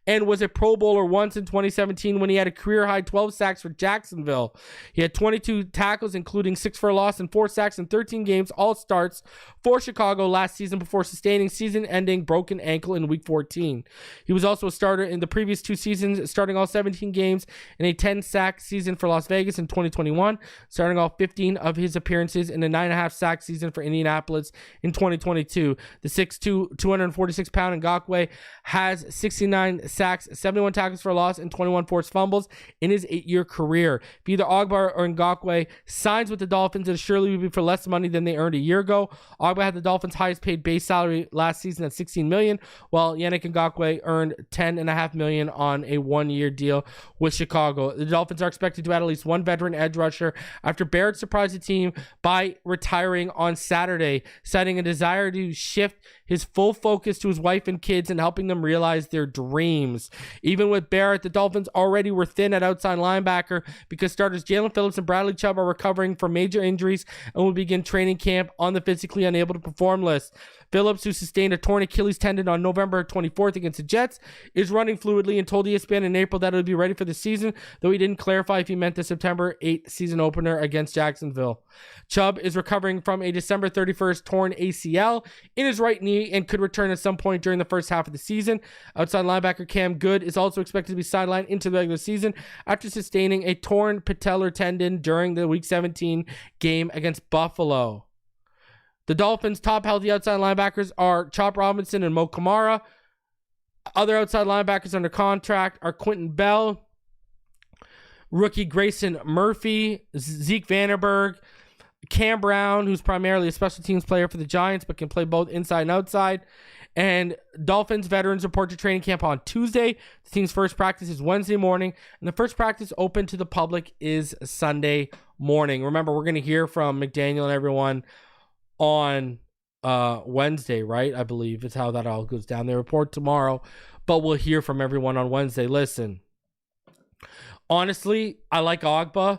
and was a Pro Bowler once in 2017 when he had a career-high 12 sacks for Jacksonville. He had 22 tackles, including 6 for a loss and 4 sacks in 13 games, all starts for Chicago last season before sustaining season-ending broken ankle in Week 14. He was also a starter in the previous 2 seasons, starting all 17 games in a 10-sack season for Las Vegas in 2021, starting all 15 of his appearances in a 9.5-sack season for Indianapolis in 2022. The 6'2", 246-pound Ngakoue has 69 sacks, 71 tackles for a loss, and 21 forced fumbles in his 8-year career. If either Ogbah or Ngakoue signs with the Dolphins, it surely will be for less money than they earned a year ago. Ogbah had the Dolphins' highest paid base salary last season at $16 million, while Yannick Ngakoue earned $10.5 million on a 1-year deal with Chicago. The Dolphins are expected to add at least one veteran edge rusher after Barrett surprised the team by retiring on Saturday, citing a desire to shift his full focus to his wife and kids and helping them realize their dreams. Even with Barrett, the Dolphins already were thin at outside linebacker because starters Jalen Phillips and Bradley Chubb are recovering from major injuries and will begin training camp on the physically unable to perform list. Phillips, who sustained a torn Achilles tendon on November 24th against the Jets, is running fluidly and told ESPN in April that he'll be ready for the season, though he didn't clarify if he meant the September 8th season opener against Jacksonville. Chubb is recovering from a December 31st torn ACL in his right knee and could return at some point during the first half of the season. Outside linebacker Cam Good is also expected to be sidelined into the regular season after sustaining a torn patellar tendon during the Week 17 game against Buffalo. The Dolphins' top healthy outside linebackers are Chop Robinson and Mo Kamara. Other outside linebackers under contract are Quentin Bell, rookie Grayson Murphy, Zeke Vandenberg, Cam Brown, who's primarily a special teams player for the Giants but can play both inside and outside. And Dolphins veterans report to training camp on Tuesday. The team's first practice is Wednesday morning, and the first practice open to the public is Sunday morning. Remember, we're going to hear from McDaniel and everyone on Wednesday, right? I believe it's how that all goes down. They report tomorrow, but we'll hear from everyone on Wednesday. Listen, honestly, I like Ogbah.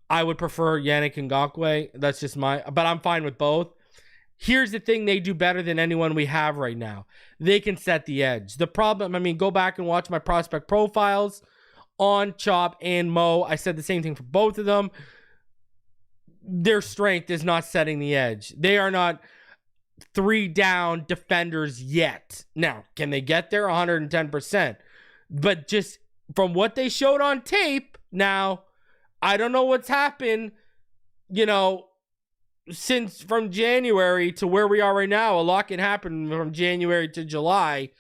I would prefer Yannick Ngakoue. That's just but I'm fine with both. Here's the thing they do better than anyone we have right now. They can set the edge. The problem, go back and watch my prospect profiles on Chop and Mo. I said the same thing for both of them. Their strength is not setting the edge. They are not 3-down defenders yet. Now, can they get there? 110%. But just from what they showed on tape, now, I don't know what's happened, since from January to where we are right now. A lot can happen from January to July.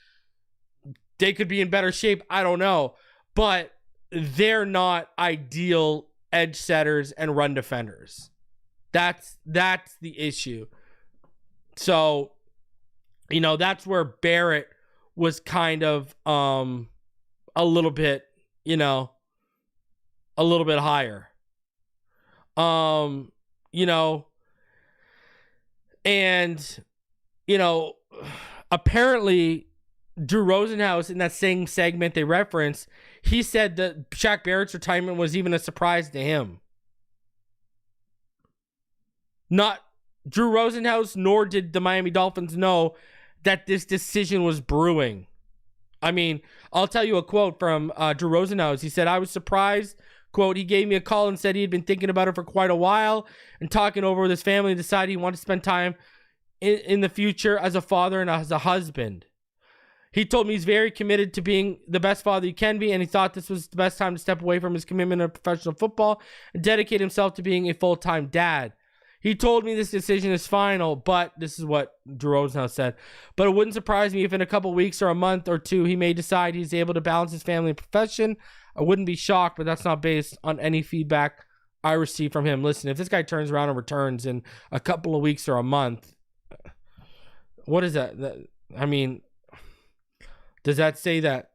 They could be in better shape. I don't know. But they're not ideal edge setters and run defenders. That's the issue. So, that's where Barrett was kind of a little bit, a little bit higher. Apparently Drew Rosenhaus, in that same segment they referenced, he said that Shaq Barrett's retirement was even a surprise to him. Not Drew Rosenhaus, nor did the Miami Dolphins know that this decision was brewing. I'll tell you a quote from Drew Rosenhaus. He said, "I was surprised. Quote, he gave me a call and said he had been thinking about it for quite a while and talking over with his family and decided he wanted to spend time in the future as a father and as a husband. He told me he's very committed to being the best father he can be, and he thought this was the best time to step away from his commitment to professional football and dedicate himself to being a full-time dad. He told me this decision is final, but," this is what Drew Rosenhaus said, "but it wouldn't surprise me if in a couple weeks or a month or two he may decide he's able to balance his family and profession. I wouldn't be shocked, but that's not based on any feedback I received from him." Listen, if this guy turns around and returns in a couple of weeks or a month, what is that? Does that say that,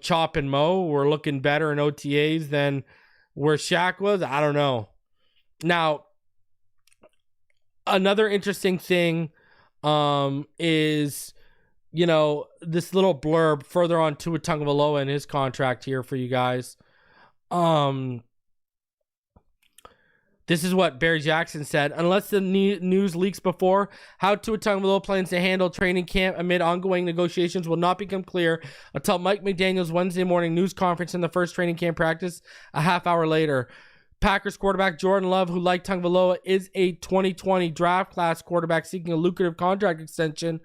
Chop and Mo were looking better in OTAs than where Shaq was? I don't know. Now, another interesting thing is, this little blurb further on Tua Tagovailoa and his contract here for you guys. The This is what Barry Jackson said. Unless the news leaks before, how Tua Tagovailoa plans to handle training camp amid ongoing negotiations will not become clear until Mike McDaniel's Wednesday morning news conference in the first training camp practice a half hour later. Packers quarterback Jordan Love, who like Tagovailoa is a 2020 draft class quarterback seeking a lucrative contract extension,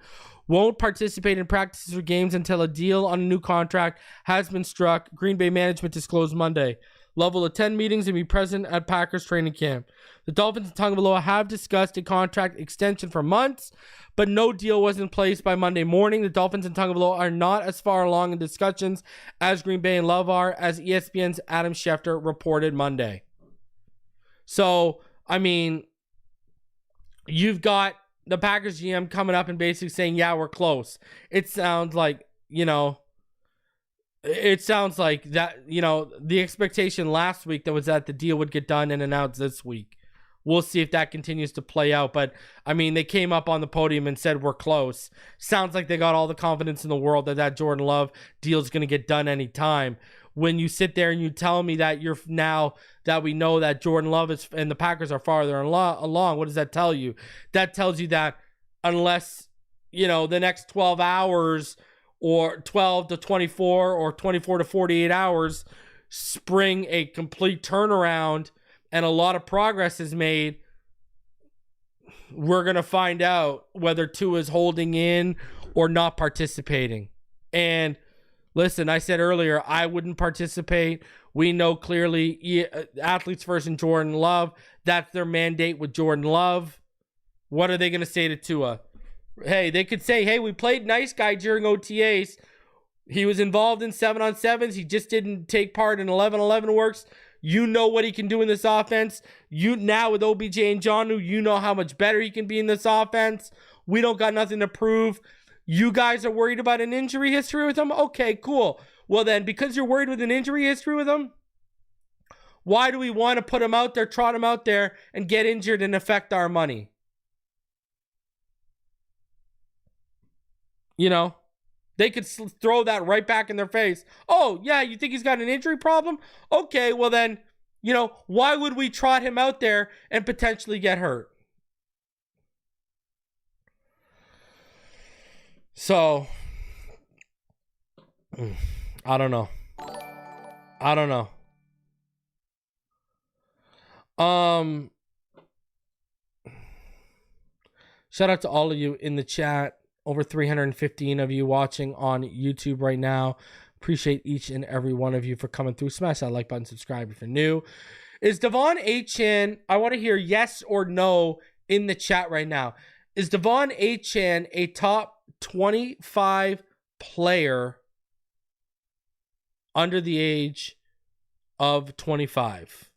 won't participate in practices or games until a deal on a new contract has been struck, Green Bay management disclosed Monday. Love will attend meetings and be present at Packers training camp. The Dolphins and Tagovailoa have discussed a contract extension for months, but no deal was in place by Monday morning. The Dolphins and Tagovailoa are not as far along in discussions as Green Bay and Love are, as ESPN's Adam Schefter reported Monday. So, I mean, you've got the Packers GM coming up and basically saying, yeah, we're close. It sounds like, that, the expectation last week that was that the deal would get done and announced this week. We'll see if that continues to play out. But, I mean, they came up on the podium and said we're close. Sounds like they got all the confidence in the world that Jordan Love deal is going to get done anytime. When you sit there and you tell me that you're now that we know that Jordan Love is and the Packers are farther along, what does that tell you? That tells you that unless, the next 12 hours or 12 to 24 or 24 to 48 hours spring a complete turnaround and a lot of progress is made, we're going to find out whether Tua is holding in or not participating. And listen, I said earlier, I wouldn't participate. We know clearly athletes first and Jordan Love. That's their mandate with Jordan Love. What are they going to say to Tua? Hey, they could say, hey, we played nice guy during OTAs. He was involved in 7-on-7s. He just didn't take part in 11-11 works. You know what he can do in this offense. You now with OBJ and Jonnu, you know how much better he can be in this offense. We don't got nothing to prove. You guys are worried about an injury history with him? Okay, cool. Well then, because you're worried with an injury history with him, why do we want to put him out there, trot him out there, and get injured and affect our money? They could throw that right back in their face. Oh, yeah, you think he's got an injury problem? Okay, well then, why would we trot him out there and potentially get hurt? So, I don't know. Shout out to all of you in the chat. Over 315 of you watching on YouTube right now. Appreciate each and every one of you for coming through. Smash that like button, subscribe if you're new. Is De'Von Achane, I want to hear yes or no in the chat right now. Is De'Von Achane a top 25 player under the age of 25?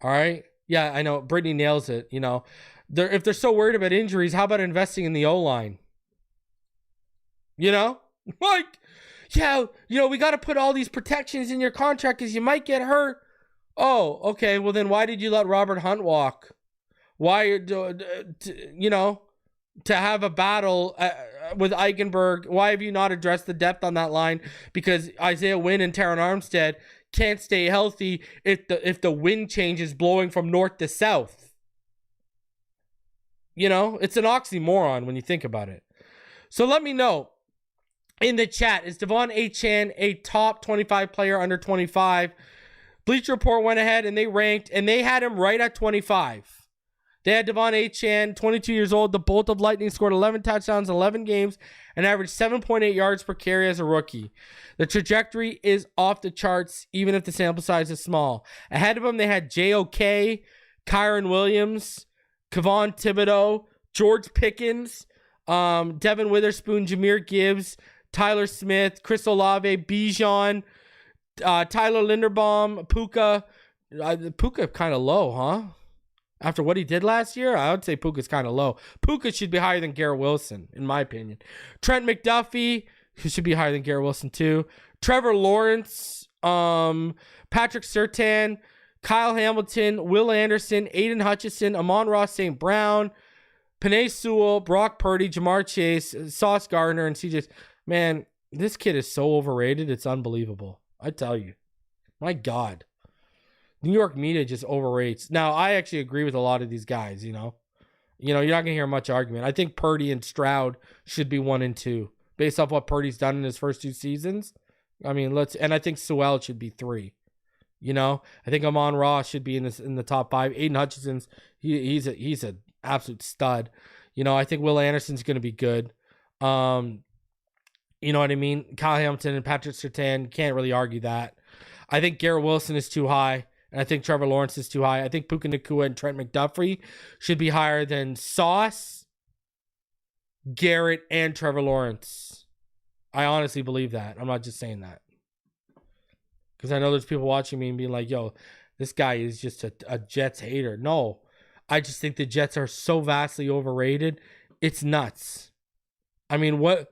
All right. Yeah, I know. Brittany nails it. If they're so worried about injuries, how about investing in the O-line? We got to put all these protections in your contract because you might get hurt. Oh, okay. Well, then why did you let Robert Hunt walk? Why, to have a battle with Eichenberg? Why have you not addressed the depth on that line? Because Isaiah Wynn and Taron Armstead can't stay healthy if the wind changes blowing from north to south. It's an oxymoron when you think about it. So let me know in the chat, is De'Von Achane a top 25 player under 25? Bleacher Report went ahead and they ranked, and they had him right at 25. They had De'Von Achane, 22 years old. The Bolt of Lightning scored 11 touchdowns in 11 games and averaged 7.8 yards per carry as a rookie. The trajectory is off the charts, even if the sample size is small. Ahead of him, they had J.O.K., Kyron Williams, Kayvon Thibodeau, George Pickens, Devin Witherspoon, Jahmyr Gibbs, Tyler Smith, Chris Olave, Bijan, Tyler Linderbaum, Puka. Puka kind of low, huh? After what he did last year, I would say Puka's kind of low. Puka should be higher than Garrett Wilson, in my opinion. Trent McDuffie, who should be higher than Garrett Wilson too. Trevor Lawrence, Patrick Surtain, Kyle Hamilton, Will Anderson, Aiden Hutchinson, Amon-Ra St. Brown, Penei Sewell, Brock Purdy, Jamar Chase, Sauce Gardner, and CJ. Man, this kid is so overrated. It's unbelievable. I tell you. My God. New York media just overrates. Now, I actually agree with a lot of these guys, you know. You're not going to hear much argument. I think Purdy and Stroud should be 1 and 2 based off what Purdy's done in his first 2 seasons. I mean, and I think Sewell should be 3. I think Amon-Ra should be in the top 5. Aiden Hutchinson's he's an absolute stud. I think Will Anderson's going to be good. You know what I mean? Kyle Hamilton and Patrick Surtain, can't really argue that. I think Garrett Wilson is too high, and I think Trevor Lawrence is too high. I think Puka Nacua and Trent McDuffie should be higher than Sauce, Garrett, and Trevor Lawrence. I honestly believe that. I'm not just saying that. Because I know there's people watching me and being like, yo, this guy is just a Jets hater. No, I just think the Jets are so vastly overrated. It's nuts. I mean, what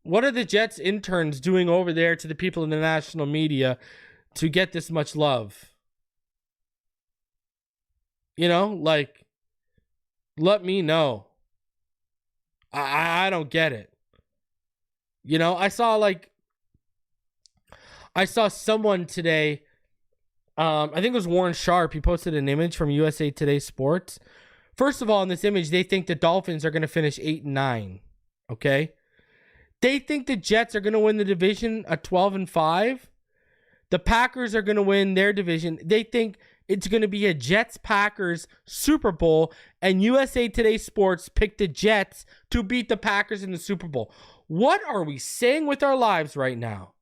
are the Jets interns doing over there to the people in the national media to get this much love? Let me know. I don't get it. I saw someone today, I think it was Warren Sharp. He posted an image from USA Today Sports. First of all, in this image, they think the Dolphins are going to finish 8-9. Okay? They think the Jets are going to win the division at 12-5. The Packers are going to win their division. They think it's going to be a Jets-Packers Super Bowl, and USA Today Sports picked the Jets to beat the Packers in the Super Bowl. What are we saying with our lives right now?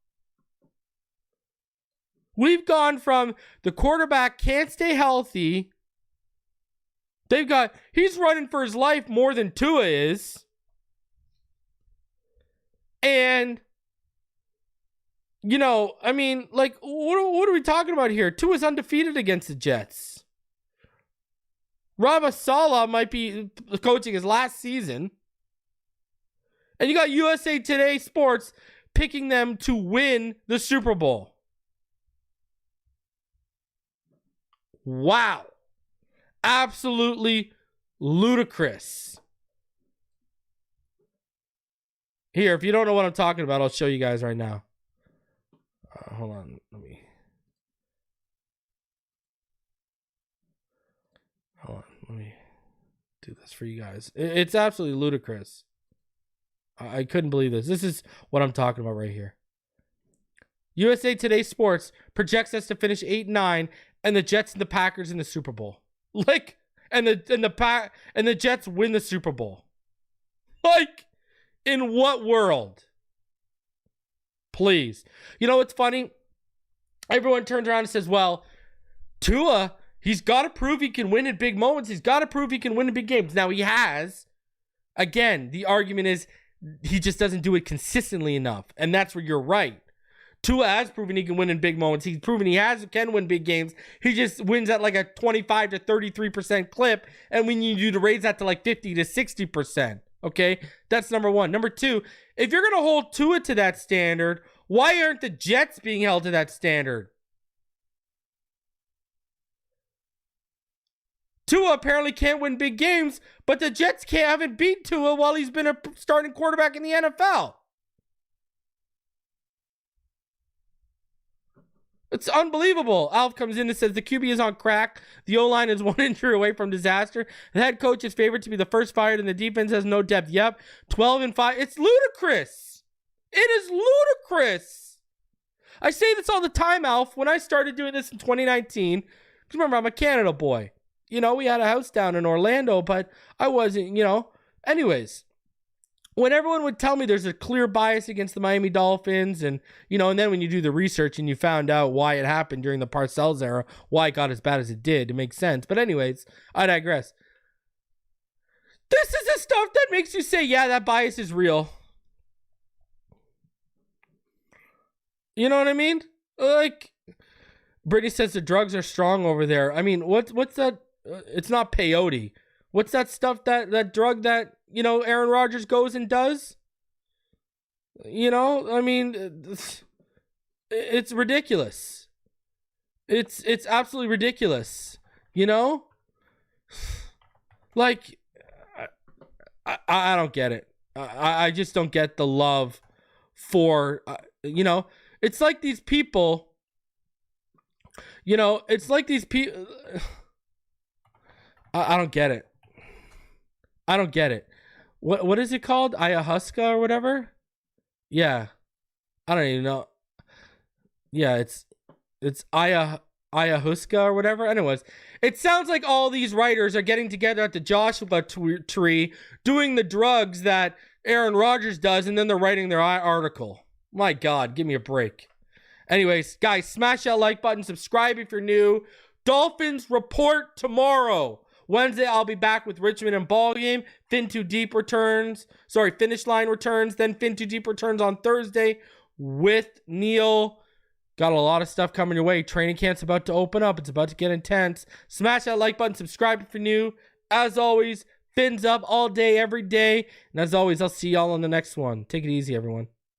We've gone from the quarterback can't stay healthy. He's running for his life more than Tua is. And, what are we talking about here? Tua's undefeated against the Jets. Robert Saleh might be coaching his last season. And you got USA Today Sports picking them to win the Super Bowl. Wow. Absolutely ludicrous. Here, if you don't know what I'm talking about, I'll show you guys right now. Hold on. Let me do this for you guys. It's absolutely ludicrous. I couldn't believe this. This is what I'm talking about right here. USA Today Sports projects us to finish 8-9 and the Jets and the Packers in the Super Bowl. And the Jets win the Super Bowl. In what world? Please. You know what's funny? Everyone turns around and says, well, Tua, he's got to prove he can win in big moments. He's got to prove he can win in big games. Now he has. Again, the argument is he just doesn't do it consistently enough. And that's where you're right. Tua has proven he can win in big moments. He's proven he can win big games. He just wins at a 25 to 33% clip. And we need you to raise that to 50 to 60%. Okay? That's number one. Number two, if you're going to hold Tua to that standard, why aren't the Jets being held to that standard? Tua apparently can't win big games, but the Jets haven't beat Tua while he's been a starting quarterback in the NFL. It's unbelievable. Alf comes in and says the QB is on crack. The O-line is 1 injury away from disaster. The head coach is favored to be the first fired, and the defense has no depth. Yep, 12-5. It's ludicrous. It is ludicrous. I say this all the time, Alf. When I started doing this in 2019, because remember, I'm a Canada boy. We had a house down in Orlando, but I wasn't, Anyways, when everyone would tell me there's a clear bias against the Miami Dolphins and then when you do the research and you found out why it happened during the Parcells era, why it got as bad as it did, it makes sense. But anyways, I digress. This is the stuff that makes you say, yeah, that bias is real. You know what I mean? Brittany says the drugs are strong over there. I mean, what's that? It's not peyote. What's that stuff, that drug that, Aaron Rodgers goes and does? I mean, it's ridiculous. It's absolutely ridiculous. I don't get it. I just don't get the love for, it's like these people You know, it's like these people. I don't get it. I don't get it. What is it called? Ayahuasca or whatever? Yeah. I don't even know. Yeah, it's ayahuasca or whatever. Anyways, it sounds like all these writers are getting together at the Joshua tree doing the drugs that Aaron Rodgers does, and then they're writing their article. My God, give me a break. Anyways, guys, smash that like button, subscribe if you're new. Dolphins report tomorrow. Wednesday, I'll be back with Richmond and ball game. Finish line returns. Then Fin Too Deep returns on Thursday with Neil. Got a lot of stuff coming your way. Training camp's about to open up. It's about to get intense. Smash that like button. Subscribe if you're new. As always, fins up all day, every day. And as always, I'll see y'all on the next one. Take it easy, everyone.